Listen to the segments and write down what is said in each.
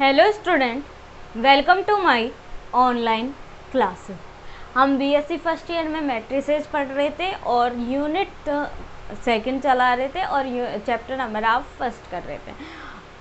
Hello student, welcome to my online classes. हम BSc first year में matrices पढ़ रहे थे और यूनिट सेकंड चला रहे थे और चैप्टर नंबर आप फर्स्ट कर रहे थे।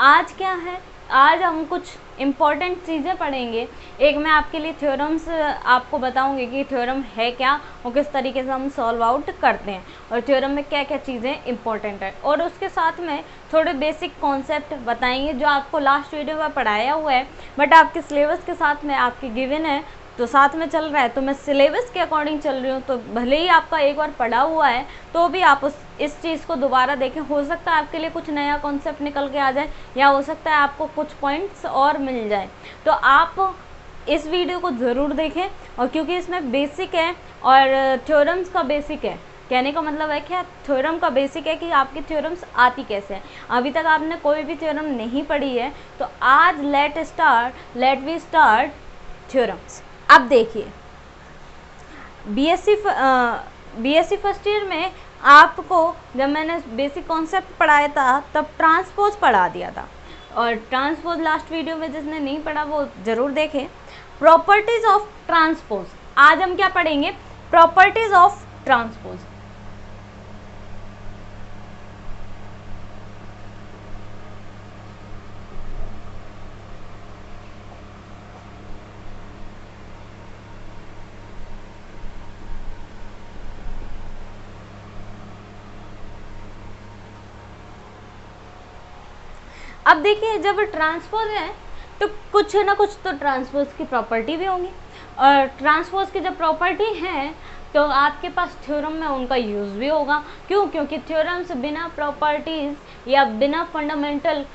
आज क्या है, आज हम कुछ इम्पॉर्टेंट चीज़ें पढ़ेंगे। एक मैं आपके लिए थ्योरम्स आपको बताऊंगी कि थ्योरम है क्या और किस तरीके से हम सॉल्व आउट करते हैं और थ्योरम में क्या क्या चीज़ें इम्पॉर्टेंट है, और उसके साथ में थोड़े बेसिक कॉन्सेप्ट बताएंगे जो आपको लास्ट वीडियो में पढ़ाया हुआ है, बट आपके सिलेबस के साथ में आपके गिवन है तो साथ में चल रहा है, तो मैं सिलेबस के अकॉर्डिंग चल रही हूँ। तो भले ही आपका एक बार पढ़ा हुआ है तो भी आप इस चीज़ को दोबारा देखें। हो सकता है आपके लिए कुछ नया कॉन्सेप्ट निकल के आ जाए या हो सकता है आपको कुछ पॉइंट्स और मिल जाए। तो आप इस वीडियो को ज़रूर देखें, और क्योंकि इसमें बेसिक है और थ्योरम्स का बेसिक है। कहने का मतलब है क्या, थ्योरम का बेसिक है कि आपकी थ्योरम्स आती कैसे हैं। अभी तक आपने कोई भी थ्योरम नहीं पढ़ी है तो आज लेट वी स्टार्ट थ्योरम्स। अब देखिए, बीएससी फर्स्ट ईयर में आपको जब मैंने बेसिक कॉन्सेप्ट पढ़ाया था तब ट्रांसपोज पढ़ा दिया था, और ट्रांसपोज लास्ट वीडियो में जिसने नहीं पढ़ा वो ज़रूर देखें। प्रॉपर्टीज ऑफ ट्रांसपोज, आज हम क्या पढ़ेंगे, प्रॉपर्टीज ऑफ ट्रांसपोज। अब देखिए, जब ट्रांसपोज है तो कुछ ना कुछ तो ट्रांसपोज की प्रॉपर्टी भी होंगी, और ट्रांसपोज की जब प्रॉपर्टी है तो आपके पास थ्योरम में उनका यूज़ भी होगा। क्यों? क्योंकि थ्योरम्स बिना प्रॉपर्टीज़ या बिना फंडामेंटल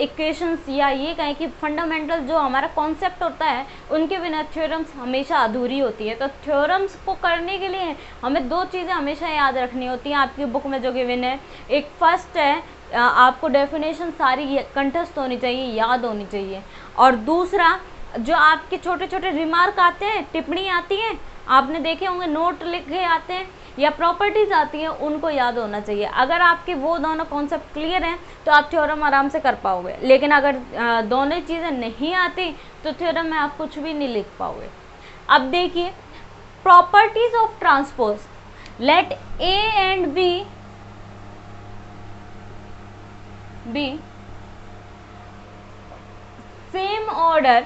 इक्वेशंस या ये कहें कि फंडामेंटल जो हमारा कॉन्सेप्ट होता है उनके बिना थ्योरम्स हमेशा अधूरी होती है। तो थ्योरम्स को करने के लिए हमें दो चीज़ें हमेशा याद रखनी होती हैं, आपकी बुक में जो गिवन है। एक फर्स्ट है, आपको डेफिनेशन सारी कंठस्थ होनी चाहिए, याद होनी चाहिए, और दूसरा जो आपके छोटे छोटे रिमार्क आते हैं, टिप्पणी आती है, आपने देखे होंगे, नोट लिखे आते हैं या प्रॉपर्टीज आती हैं, उनको याद होना चाहिए। अगर आपके वो दोनों कॉन्सेप्ट क्लियर हैं तो आप थ्योरम आराम से कर पाओगे, लेकिन अगर दोनों चीज़ें नहीं आती तो थ्योरम में आप कुछ भी नहीं लिख पाओगे। अब देखिए, properties of transpose, let A and B same order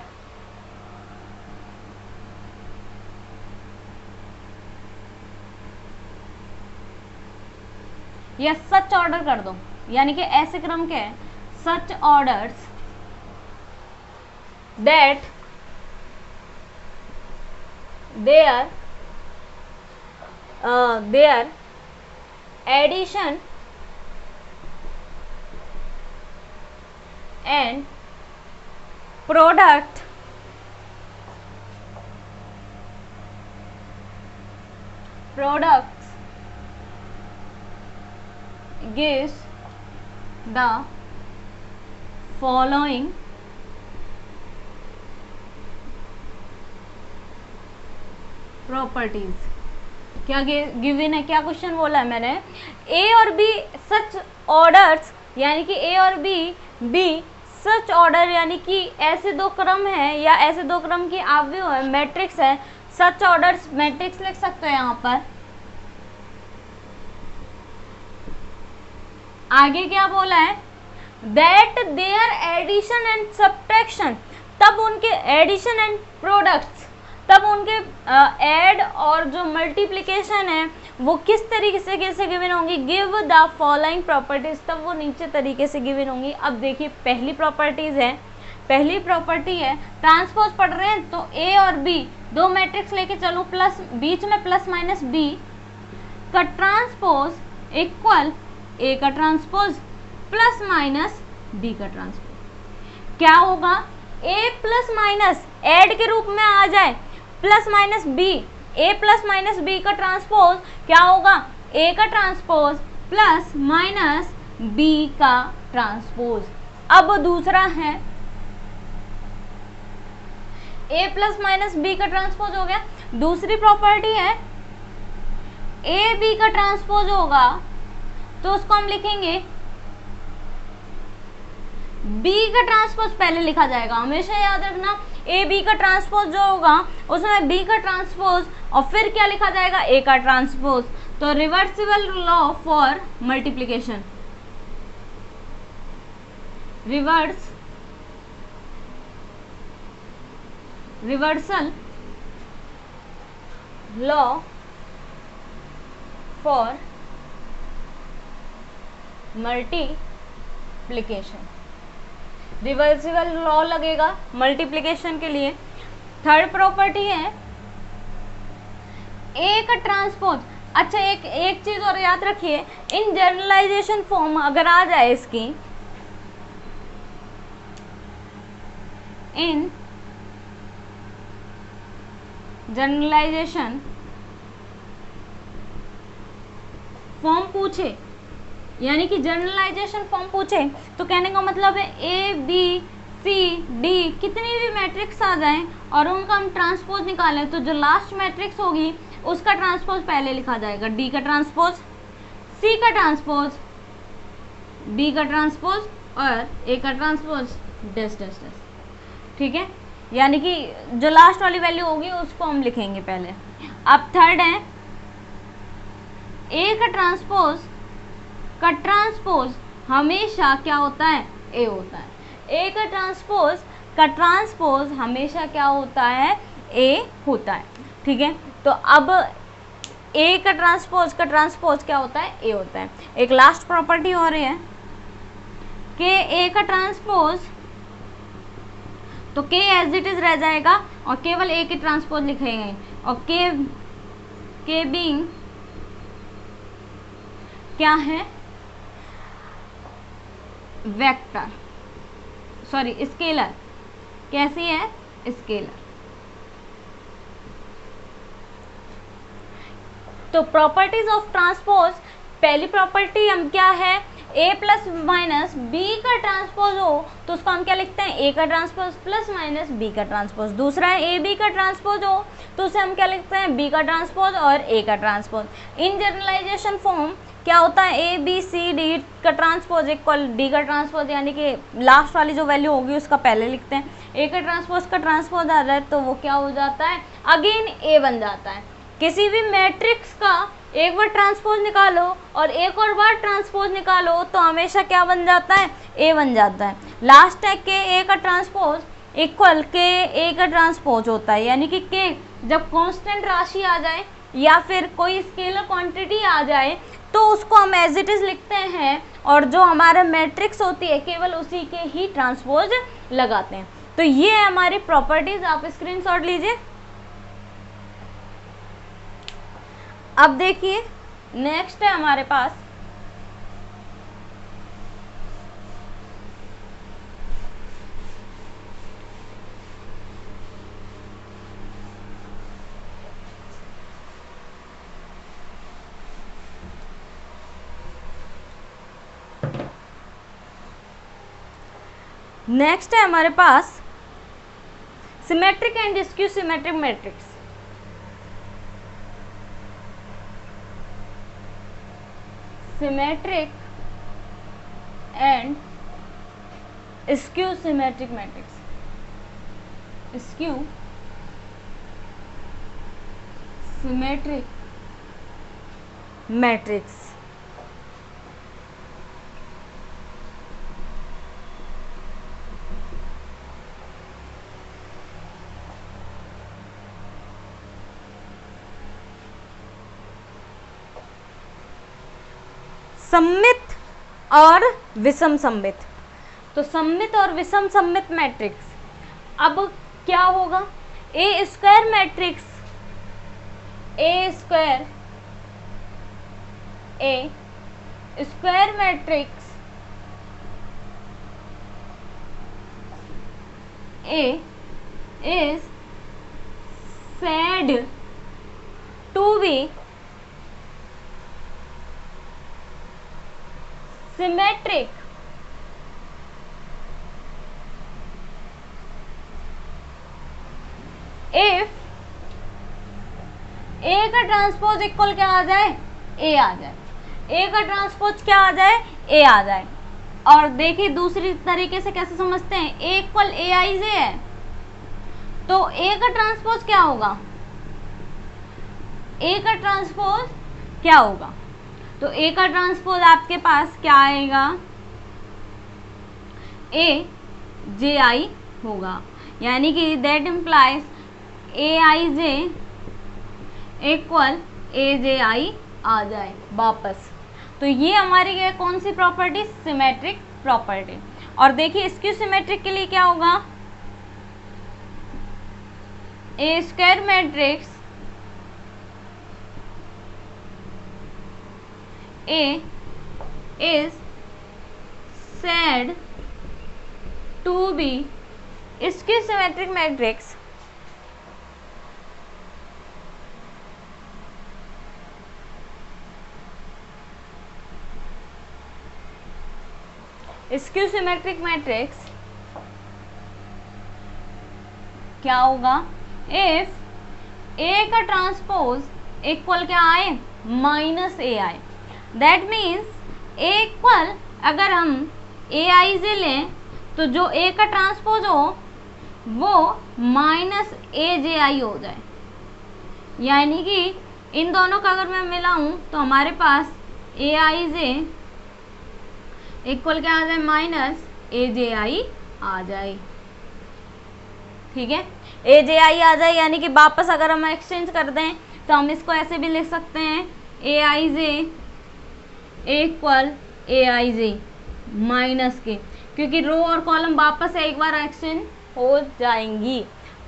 या सच ऑर्डर कर दो, यानी कि ऐसे क्रम के such orders that their addition and products gives the following properties. क्या गिवन है, क्या क्वेश्चन बोला है मैंने, ए और बी सच ऑर्डर्स, यानी कि ए और बी सच ऑर्डर, यानी कि ऐसे दो क्रम है या ऐसे दो क्रम की आव्यूह है, मैट्रिक्स है, सच ऑर्डर्स मैट्रिक्स लिख सकते हो यहाँ पर। आगे क्या बोला है, that there addition and subtraction, तब उनके एडिशन एंड प्रोडक्ट्स, तब उनके ऐड और जो मल्टीप्लिकेशन है वो किस तरीके से गिवन होंगी, गिव द फॉलोइंग प्रॉपर्टीज, तब वो नीचे तरीके से गिवन होंगी। अब देखिए, पहली प्रॉपर्टी है ट्रांसपोज पढ़ रहे हैं तो ए और बी दो मैट्रिक्स लेके चलो, प्लस बीच में प्लस माइनस बी का ट्रांसपोज इक्वल ए का ट्रांसपोज प्लस माइनस बी का ट्रांसपोज। क्या होगा, ए प्लस माइनस ऐड के रूप में आ जाए, प्लस माइनस बी, ए प्लस माइनस बी का ट्रांसपोज क्या होगा, ए का ट्रांसपोज प्लस माइनस बी का ट्रांसपोज। अब दूसरा है, ए प्लस माइनस बी का ट्रांसपोज हो गया। दूसरी प्रॉपर्टी है, ए बी का ट्रांसपोज होगा तो उसको हम लिखेंगे बी का ट्रांसपोज पहले लिखा जाएगा, हमेशा याद रखना। ए बी का ट्रांसपोज जो होगा उसमें बी का ट्रांसपोज और फिर क्या लिखा जाएगा, ए का ट्रांसपोज। तो reversible law for multiplication, reversal law for multiplication, reversible law लगेगा मल्टीप्लिकेशन के लिए। थर्ड प्रॉपर्टी है ए का ट्रांसपोज। अच्छा, एक चीज और याद रखिए, इन जनरलाइजेशन फॉर्म अगर आ जाए इसकी, इन जनरलाइजेशन फॉर्म पूछे, यानी कि जनरलाइजेशन फॉर्म पूछे, तो कहने का मतलब है ए बी सी डी कितनी भी मैट्रिक्स आ जाएं और उनका हम ट्रांसपोज निकालें, तो जो लास्ट मैट्रिक्स होगी उसका ट्रांसपोज पहले लिखा जाएगा, डी का ट्रांसपोज, सी का ट्रांसपोज, बी का ट्रांसपोज और ए का ट्रांसपोज, डैश डैश डैश। ठीक है, यानी कि जो लास्ट वाली वैल्यू होगी उसको हम लिखेंगे पहले। अब थर्ड है ए का ट्रांसपोज हमेशा क्या होता है, ए होता है। ए का ट्रांसपोज हमेशा क्या होता है, ए होता है। ठीक है, तो अब ए का ट्रांसपोज क्या होता है, ए होता है। एक लास्ट प्रॉपर्टी हो रही है कि ए का ट्रांसपोज, तो के एज इट इज रह जाएगा और केवल ए के ट्रांसपोज लिखेंगे, और के बीइंग क्या है, वेक्टर, सॉरी स्केलर। कैसी है, स्केलर। तो प्रॉपर्टीज ऑफ ट्रांसपोज, पहली प्रॉपर्टी हम क्या है, ए प्लस माइनस बी का ट्रांसपोज हो तो उसको हम क्या लिखते हैं, ए का ट्रांसपोज प्लस माइनस बी का ट्रांसपोज। दूसरा है ए बी का ट्रांसपोज हो तो उसे हम क्या लिखते हैं, बी का ट्रांसपोज और ए का ट्रांसपोज। इन जनरलाइजेशन फॉर्म क्या होता है, ए बी सी डी का ट्रांसपोज इक्वल डी का ट्रांसपोज, यानी कि लास्ट वाली जो वैल्यू होगी उसका पहले लिखते हैं। ए का ट्रांसपोज आ रहा है तो वो क्या हो जाता है, अगेन ए बन जाता है। किसी भी मैट्रिक्स का एक बार ट्रांसपोज निकालो और एक और बार ट्रांसपोज निकालो तो हमेशा क्या बन जाता है, ए बन जाता है। लास्ट है के ए का ट्रांसपोज इक्वल के ए का ट्रांसपोज होता है, यानी कि के जब कांस्टेंट राशि आ जाए या फिर कोई स्केलर क्वांटिटी आ जाए तो उसको हम एज इट इज लिखते हैं, और जो हमारा मैट्रिक्स होती है केवल उसी के ही ट्रांसपोज लगाते हैं। तो ये है हमारी प्रॉपर्टीज, आप स्क्रीनशॉट लीजिए। अब देखिए नेक्स्ट है हमारे पास symmetric and skew symmetric matrix. Symmetric and skew symmetric matrix. Skew symmetric matrix. सममित और विषम सममित। तो सममित और विषम सममित मैट्रिक्स, अब क्या होगा, a square matrix, a square matrix A is said to be symmetric if A का ट्रांसपोज इक्वल क्या आ जाए, ए आ जाए। ए का ट्रांसपोज क्या आ जाए, ए आ जाए। और देखिए दूसरी तरीके से कैसे समझते हैं, ए इक्वल ए आई जे है तो ए का ट्रांसपोज क्या होगा, ए का ट्रांसपोज क्या होगा, तो ए का ट्रांसपोज आपके पास क्या आएगा, ए जे आई होगा, यानी कि that implies a i j equal a j i आ जाए वापस। तो ये हमारी है कौन सी प्रॉपर्टी, सिमेट्रिक प्रॉपर्टी। और देखिए स्क्यू सिमेट्रिक के लिए क्या होगा, a square matrix A is said to be skew symmetric matrix skew symmetric matrix क्या होगा, इफ ए का ट्रांसपोज इक्वल क्या आए, माइनस ए आए, दैट मीन्स ए इक्वल, अगर हम ए आई जे लें तो जो ए का ट्रांसपोज हो वो माइनस ए जे आई हो जाए, यानी कि इन दोनों का अगर मैं मिलाऊं तो हमारे पास ए आई जे इक्वल क्या आ जाए, माइनस ए जे आई आ जाए। ठीक है, ए जे आई आ जाए, यानी कि वापस अगर हम एक्सचेंज कर दें तो हम इसको ऐसे भी लिख सकते हैं, ए i j equal A i J minus के, क्योंकि रो और कॉलम वापस एक बार एक्सचेंज हो जाएंगी।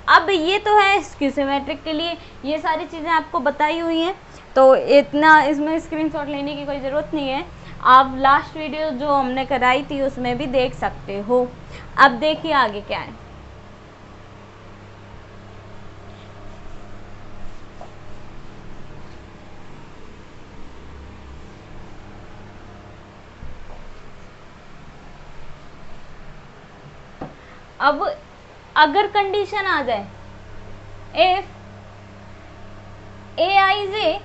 अब ये तो है स्क्यू सिमेट्रिक के लिए, ये सारी चीज़ें आपको बताई हुई हैं, तो इतना इसमें स्क्रीनशॉट लेने की कोई ज़रूरत नहीं है, आप लास्ट वीडियो जो हमने कराई थी उसमें भी देख सकते हो। अब देखिए आगे क्या है, अब अगर कंडीशन आ जाए if a i j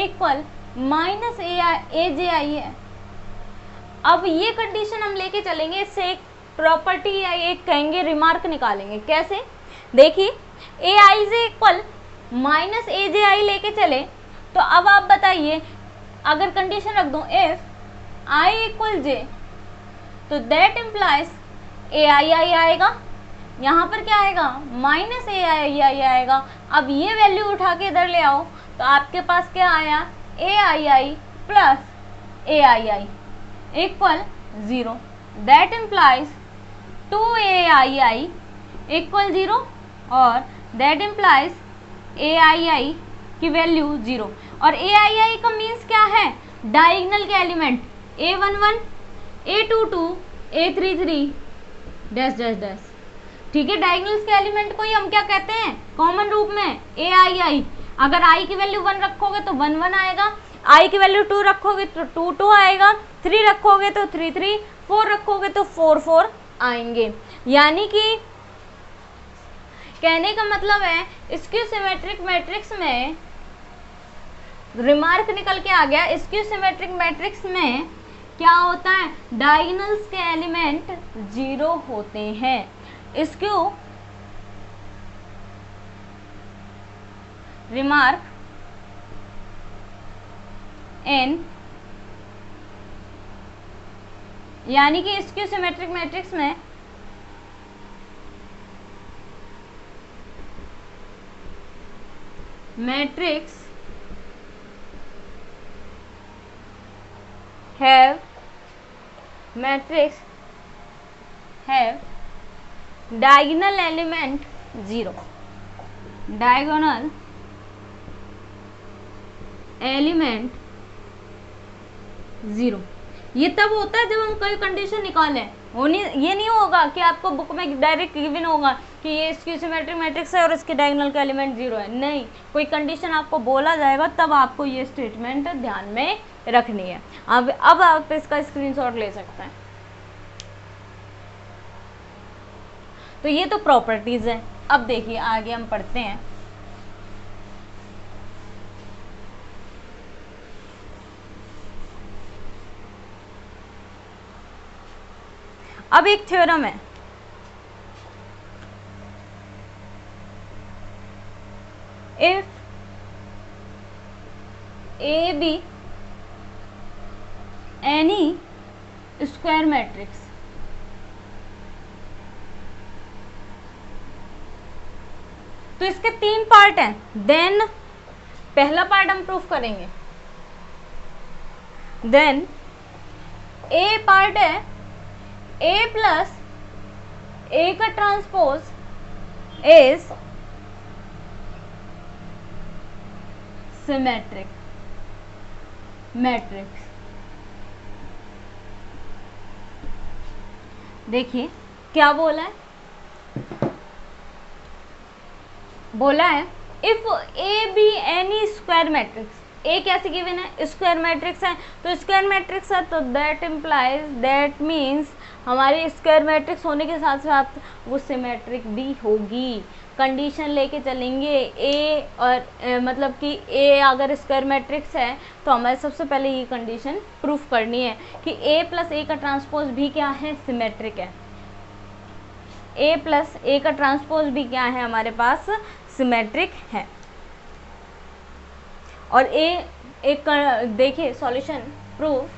equal minus a j i है, अब ये कंडीशन हम लेके चलेंगे, इससे एक प्रॉपर्टी या एक कहेंगे रिमार्क निकालेंगे। कैसे, देखिए ए i j equal minus a j आई लेके चले तो अब आप बताइए, अगर कंडीशन रख दूं इफ आई इक्वल जे, तो दैट इम्प्लाइज ए आई आई आएगा, यहाँ पर क्या आएगा, माइनस ए आई आई आएगा। अब ये वैल्यू उठा के इधर ले आओ तो आपके पास क्या आया, a i i plus a i i equal 0, that implies 2ai equal 0 और दैट इम्प्लाइज ai की वैल्यू 0। और ai का मीन्स क्या है, डायगोनल के element a11 a22 a33 dash dash dash. ठीक है, डायगोनल्स के एलिमेंट को ही हम क्या कहते हैं कॉमन रूप में ai। अगर i की वैल्यू 1 रखोगे तो 1 1 आएगा, i की वैल्यू 2 रखोगे तो 2 2 आएगा, 3 रखोगे तो 3 3, 4 रखोगे तो 4 4 आएंगे। यानी कि कहने का मतलब है स्क्यू सिमेट्रिक मैट्रिक्स में रिमार्क निकल के आ गया, स्क्यू सिमेट्रिक मैट्रिक्स में क्या होता है, डायगोनल्स के एलिमेंट 0 होते हैं। स्क्यू रिमार्क इन, यानी कि स्क्यू सिमेट्रिक मैट्रिक्स में matrix have diagonal element 0, diagonal element 0। ये तब होता है जब हम कोई कंडीशन निकालें, ये नहीं होगा कि आपको बुक में डायरेक्ट गिवन होगा कि ये स्क्यू सिमेट्रिक मैट्रिक्स है और इसके डायगोनल का एलिमेंट 0 है। नहीं, कोई कंडीशन आपको बोला जाएगा तब आपको ये स्टेटमेंट ध्यान में रखनी है। अब आप इसका स्क्रीनशॉट ले सकते हैं। तो ये तो प्रॉपर्टीज है। अब देखिए आगे हम पढ़ते हैं। अब एक थ्योरम है, if A B any square matrix, तो इसके 3 पार्ट हैं। देन पहला पार्ट हम प्रूफ करेंगे, देन ए पार्ट है ए प्लस ए का ट्रांसपोज इज सिमेट्रिक मैट्रिक्स। देखिए क्या बोला है, बोला है if A B any square matrix, A कैसे गिवन है, स्क्वायर मैट्रिक्स है, तो स्क्वायर मैट्रिक्स है तो दैट इम्प्लाइज, दैट मीन्स हमारी स्क्वायर मैट्रिक्स होने के साथ साथ वो सिमेट्रिक भी होगी। कंडीशन लेके चलेंगे ए और मतलब कि ए अगर स्क्वायर मैट्रिक्स है तो हमें सबसे पहले ये कंडीशन प्रूफ करनी है कि ए प्लस ए का ट्रांसपोज भी क्या है, सिमेट्रिक है। ए प्लस ए का ट्रांसपोज भी क्या है हमारे पास, सिमेट्रिक है। और ए एक देखिए solution proof,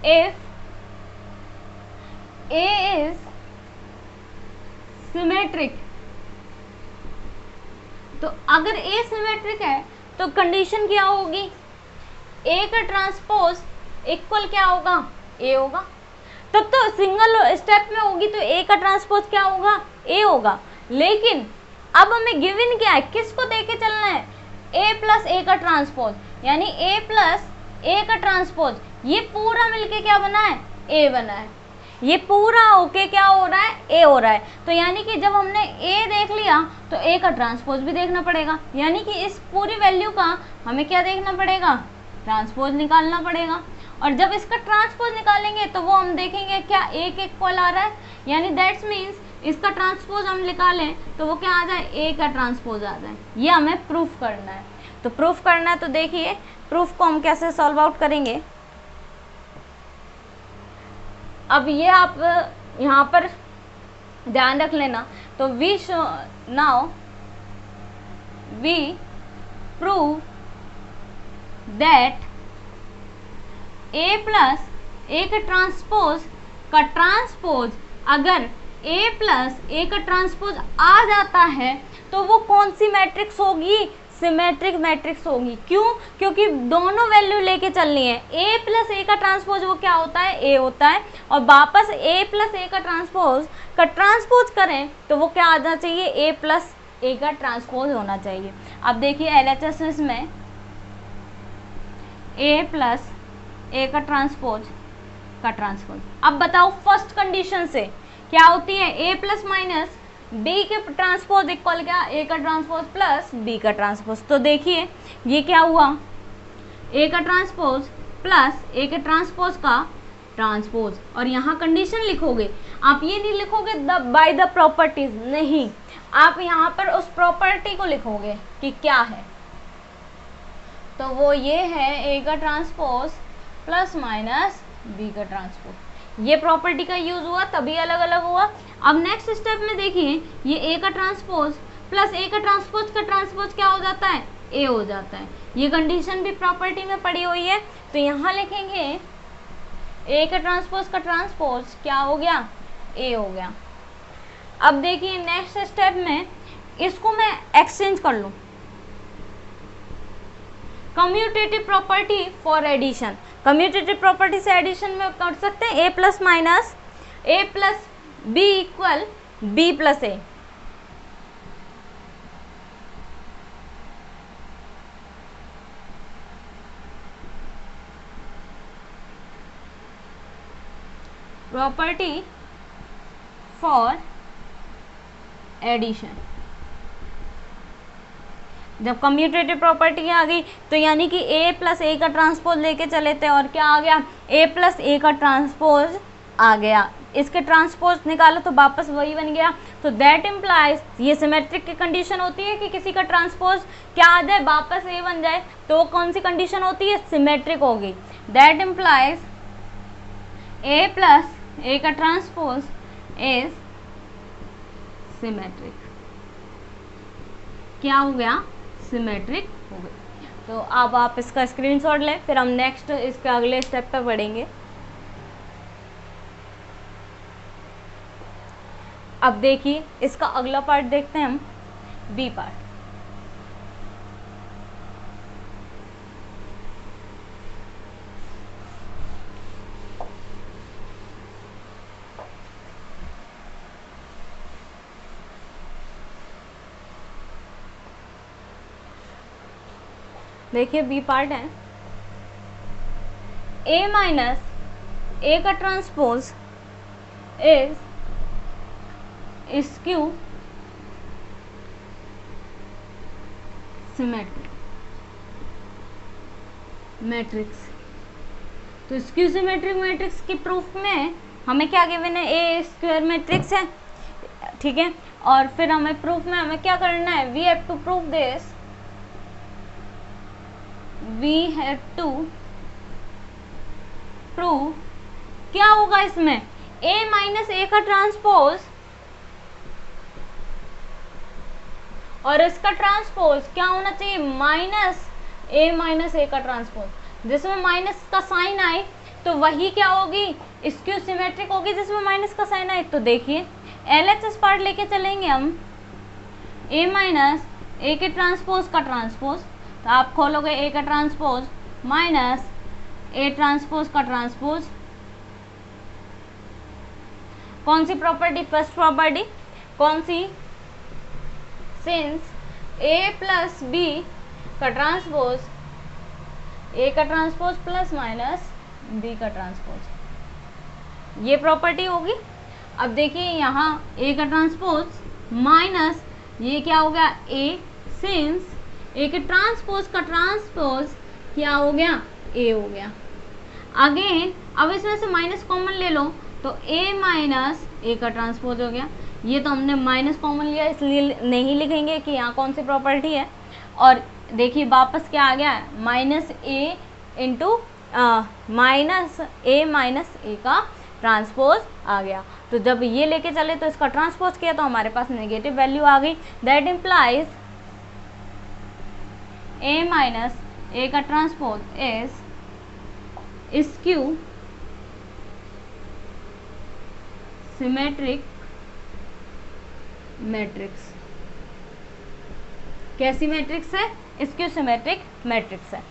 if A is symmetric, तो अगर ए सिमेट्रिक है तो कंडीशन क्या होगी, ए का ट्रांसपोज इक्वल क्या होगा, ए होगा। तब तो सिंगल स्टेप में होगी तो ए का ट्रांसपोज क्या होगा, ए होगा। लेकिन अब हमें गिवन क्या है, किसको देके चलना है, ए प्लस ए का ट्रांसपोज, यानी ए प्लस ए का ट्रांसपोज, ये पूरा मिलके क्या बना है, ए बना है। ये पूरा होके क्या हो रहा है, ए हो रहा है। तो यानी कि जब हमने ए देख लिया तो ए का ट्रांसपोज भी देखना पड़ेगा, यानी कि इस पूरी वैल्यू का हमें क्या देखना पड़ेगा, ट्रांसपोज निकालना पड़ेगा। और जब इसका ट्रांसपोज निकालेंगे तो वो हम देखेंगे क्या ए के इक्वल आ रहा है, यानी दैट्स मीन्स इसका ट्रांसपोज हम निकालें तो वो क्या आ जाए, ए का ट्रांसपोज आ जाए। ये हमें प्रूफ करना है। तो प्रूफ करना है तो देखिए प्रूफ को हम कैसे सॉल्व आउट करेंगे। अब ये आप यहाँ पर ध्यान रख लेना, तो we now we prove that A plus A का ट्रांसपोज अगर ए प्लस ए का ट्रांसपोज आ जाता है तो वो कौन सी मैट्रिक्स होगी, सिमेट्रिक मैट्रिक्स होगी। क्यों, क्योंकि दोनों वैल्यू लेके चलनी है। ए प्लस ए का ट्रांसपोज वो क्या होता है, ए होता है, और वापस ए प्लस ए का ट्रांसपोज करें तो वो क्या आना चाहिए, ए प्लस ए का ट्रांसपोज होना चाहिए। अब देखिए एलएचएस में ए प्लस ए का ट्रांसपोज अब बताओ फर्स्ट कंडीशन से क्या होती है, ए प्लस माइनस बी के ट्रांसपोज इक्वल क्या, ए का ट्रांसपोज प्लस बी का ट्रांसपोज। तो देखिए ये क्या हुआ, ए का ट्रांसपोज प्लस ए के ट्रांसपोज का ट्रांसपोज, और यहाँ कंडीशन लिखोगे। आप ये नहीं लिखोगे बाय द प्रॉपर्टीज, नहीं, आप यहाँ पर उस प्रॉपर्टी को लिखोगे कि क्या है। तो वो ये है ए का ट्रांसपोज प्लस माइनस बी का ट्रांसपोज, ये प्रॉपर्टी का यूज हुआ तभी अलग अलग हुआ। अब नेक्स्ट स्टेप में देखिए ये ए का ट्रांसपोज प्लस ए का ट्रांसपोज क्या हो जाता है, ए हो जाता है। ये कंडीशन भी प्रॉपर्टी में पड़ी हुई है, तो यहाँ लिखेंगे ए का ट्रांसपोज क्या हो गया, ए हो गया। अब देखिए नेक्स्ट स्टेप में इसको मैं एक्सचेंज कर लूँ, commutative property for addition, commutative property से एडिशन में कर सकते हैं, A plus minus A plus B equal B plus A. Property for addition, जब कम्यूटेटिव प्रॉपर्टी आ गई तो यानी कि ए प्लस ए का ट्रांसपोज लेके चले थे और क्या आ गया, ए प्लस ए का ट्रांसपोज आ गया। इसके ट्रांसपोज निकालो तो वापस वही बन गया। तो दैट इम्प्लाइज, ये सिमेट्रिक की कंडीशन होती है कि किसी का ट्रांसपोज क्या आ जाए, वापस ए बन जाए, तो वो कौन सी कंडीशन होती है, सिमेट्रिक होगी। That implies A plus A का ट्रांसपोज इज सिमेट्रिक। क्या हो गया? सिमेट्रिक हो गया। तो अब आप इसका स्क्रीनशॉट लें, फिर हम नेक्स्ट इसके अगले स्टेप पे बढ़ेंगे। अब देखिए इसका अगला पार्ट देखते हैं हम, बी पार्ट। देखिए बी पार्ट है, ए माइनस ए का transpose is skew symmetric matrix. तो स्क्यू सिमेट्रिक मैट्रिक्स की प्रूफ में हमें क्या गिवन है? ए स्क्वायर मैट्रिक्स है, ठीक है। और फिर हमें प्रूफ में हमें क्या करना है? We have to prove this, we have to prove क्या होगा इसमें? ए माइनस ए का ट्रांसपोज और इसका ट्रांसपोज क्या होना चाहिए? माइनस ए का ट्रांसपोज। जिसमें माइनस का साइन आए तो वही क्या होगी? स्क्यू सिमेट्रिक होगी जिसमें माइनस का साइन आए। तो देखिए एलएचएस पार्ट लेके चलेंगे हम, ए माइनस ए के ट्रांसपोज का ट्रांसपोज, तो आप खोलोगे ए का ट्रांसपोज माइनस ए ट्रांसपोज का ट्रांसपोज। कौन सी प्रॉपर्टी? फर्स्ट प्रॉपर्टी कौन सी? सिंस ए प्लस बी का ट्रांसपोज, ए का ट्रांसपोज प्लस माइनस बी का ट्रांसपोज, ये प्रॉपर्टी होगी। अब देखिए यहाँ ए का ट्रांसपोज माइनस ये क्या हो गया? ए, सिंस ए के ट्रांसपोज का ट्रांसपोज क्या हो गया? ए हो गया। अगेन अब इसमें से माइनस कॉमन ले लो तो ए माइनस ए का ट्रांसपोज हो गया। ये तो हमने माइनस कॉमन लिया इसलिए नहीं लिखेंगे कि यहाँ कौन सी प्रॉपर्टी है। और देखिए वापस क्या आ गया? माइनस ए इंटू माइनस ए का ट्रांसपोज आ गया। तो जब ये लेके चले तो इसका ट्रांसपोज किया तो हमारे पास नेगेटिव वैल्यू आ गई। दैट इम्प्लाइज ए माइनस ए का transpose is skew symmetric matrix. कैसी मैट्रिक्स है? स्क्यू सिमेट्रिक मैट्रिक्स है।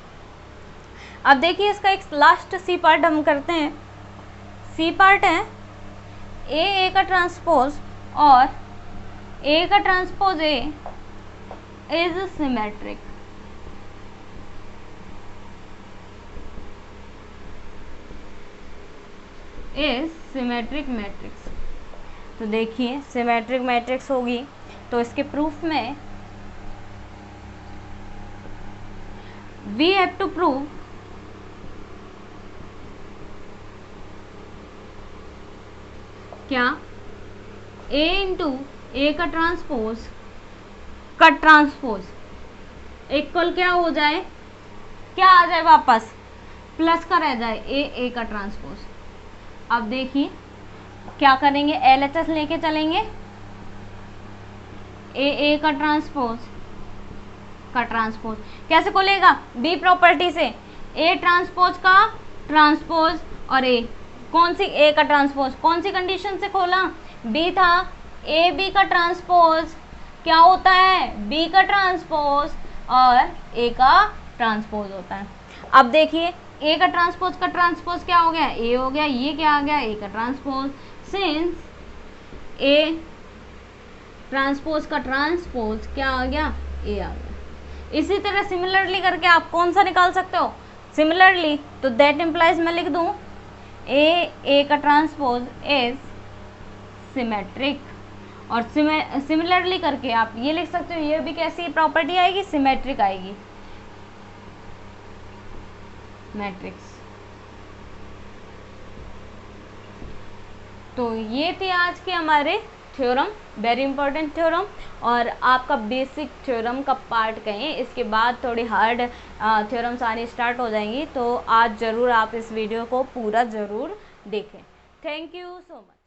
अब देखिए इसका एक लास्ट सी पार्ट हम करते हैं। सी पार्ट है ए का ट्रांसपोज और ए का transpose A is symmetric. Is symmetric matrix. तो देखिए सिमेट्रिक मैट्रिक्स होगी तो इसके प्रूफ में वी हैव टू प्रूव क्या? ए इंटू ए का ट्रांसपोज इक्वल क्या हो जाए? क्या आ जाए वापस? प्लस का रह जाए ए का ट्रांसपोज। अब देखिए क्या करेंगे? एलएचएस लेके चलेंगे, ए का ट्रांसपोज कैसे खोलेगा? बी प्रॉपर्टी से ए ट्रांसपोज का ट्रांसपोज और ए, कौन सी? ए का ट्रांसपोज। कौन सी कंडीशन से खोला? बी था, ए बी का ट्रांसपोज क्या होता है? बी का ट्रांसपोज और ए का ट्रांसपोज होता है। अब देखिए ए का ट्रांसपोज क्या हो गया? ए हो गया। ये क्या आ गया? ए का ट्रांसपोज। सिंस ए ट्रांसपोज का ट्रांसपोज क्या आ गया? ए आ गया। इसी तरह सिमिलरली करके आप कौन सा निकाल सकते हो? सिमिलरली, तो दैट इम्प्लाइज मैं लिख दूं ए का ट्रांसपोज इज सिमेट्रिक। और सिमिलरली करके आप ये लिख सकते हो, ये भी कैसी प्रॉपर्टी आएगी? सिमेट्रिक आएगी मैट्रिक्स। तो ये थे आज के हमारे थ्योरम, वेरी इंपॉर्टेंट थ्योरम और आपका बेसिक थ्योरम का पार्ट कहें। इसके बाद थोड़ी हार्ड थ्योरम्स आनी स्टार्ट हो जाएंगी। तो आज ज़रूर आप इस वीडियो को पूरा ज़रूर देखें। Thank you so much.